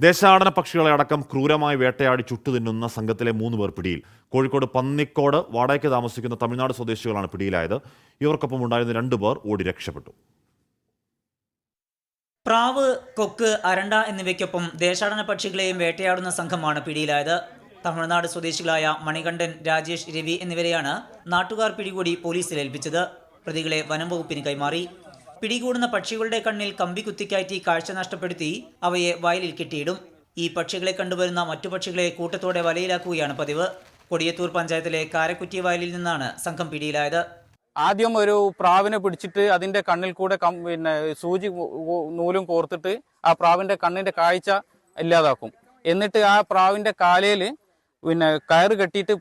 ദേശാടന പക്ഷികളെ അടക്കം ക്രൂരമായി വേട്ടയാടി ചുട്ടുതിന്നുന്ന സംഘത്തിലെ 3 പേർ പിടിയിൽ. കോഴിക്കോട് പന്നിക്കോട് വാടകയ്ക്ക് താമസിക്കുന്ന തമിഴ്നാട് സ്വദേശികളാണ് പിടിയിലായത്. ഇവർക്കൊപ്പം ഉണ്ടായിരുന്ന 2 പേർ ഓടി രക്ഷപ്പെട്ടു. പ്രാവ്, കൊക്ക്, അരണ്ട എന്നിവയ്ക്കൊപ്പം ദേശാടന പക്ഷികളെയും വേട്ടയാടുന്ന സംഘമാണ് പിടിയിലായത്. തമിഴ്നാട് സ്വദേശികളായ മണികണ്ഠൻ, രാജേഷ്, രവി എന്നിവരെയാണ് നാട്ടുകാർ പിടികൂടി പോലീസിൽ ഏൽപ്പിച്ചത്. പ്രതികളെ വനം വകുപ്പിന് കൈമാറി. പിടികൂടുന്ന പക്ഷികളുടെ കണ്ണിൽ കമ്പി കുത്തിക്കയറ്റി കാഴ്ച നഷ്ടപ്പെടുത്തി അവയെ വയലിൽ കെട്ടിയിടും. ഈ പക്ഷികളെ കണ്ടുവരുന്ന മറ്റു പക്ഷികളെ കൂട്ടത്തോടെ വലയിലാക്കുകയാണ് പതിവ്. കൊടിയത്തൂർ പഞ്ചായത്തിലെ കാരക്കുറ്റി വയലിൽ നിന്നാണ് സംഘം പിടിയിലായത്. ആദ്യം ഒരു പ്രാവിനെ പിടിച്ചിട്ട് അതിന്റെ കണ്ണിൽ കൂടെ സൂചി നൂലും കോർത്തിട്ട് ആ പ്രാവിന്റെ കണ്ണിന്റെ കാഴ്ച ഇല്ലാതാക്കും. എന്നിട്ട് ആ പ്രാവിന്റെ കാലയിൽ കയറ് കെട്ടിയിട്ട്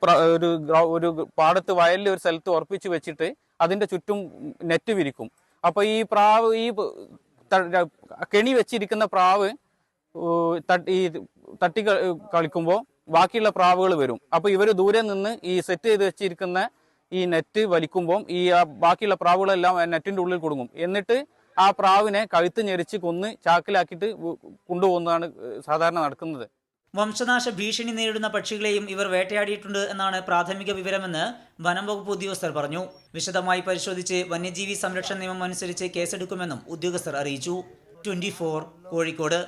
ഒരു പാടത്ത് വയലിൽ ഒരു സ്ഥലത്ത് ഉറപ്പിച്ച് വെച്ചിട്ട് അതിന്റെ ചുറ്റും നെറ്റ് വിരിക്കും. അപ്പൊ ഈ പ്രാവ് കെണി വെച്ചിരിക്കുന്ന പ്രാവ് തട്ടി കളിക്കുമ്പോൾ ബാക്കിയുള്ള പ്രാവുകൾ വരും. അപ്പൊ ഇവര് ദൂരെ നിന്ന് ഈ സെറ്റ് ചെയ്ത് വെച്ചിരിക്കുന്ന ഈ നെറ്റ് വലിക്കുമ്പോൾ ബാക്കിയുള്ള പ്രാവുകളെല്ലാം നെറ്റിന്റെ ഉള്ളിൽ കുടുങ്ങും. എന്നിട്ട് ആ പ്രാവിനെ കഴുത്ത് ഞെരിച്ച് കൊന്ന് ചാക്കിലാക്കിയിട്ട് കൊണ്ടുപോകുന്നതാണ് സാധാരണ നടക്കുന്നത്. വംശനാശ ഭീഷണി നേരിടുന്ന പക്ഷികളെയും ഇവർ വേട്ടയാടിയിട്ടുണ്ട് എന്നാണ് പ്രാഥമിക വിവരമെന്ന് വനം വകുപ്പ് ഉദ്യോഗസ്ഥർ പറഞ്ഞു. വിശദമായി പരിശോധിച്ച് വന്യജീവി സംരക്ഷണ നിയമം അനുസരിച്ച് കേസെടുക്കുമെന്നും ഉദ്യോഗസ്ഥർ അറിയിച്ചു. 24 കോഴിക്കോട്.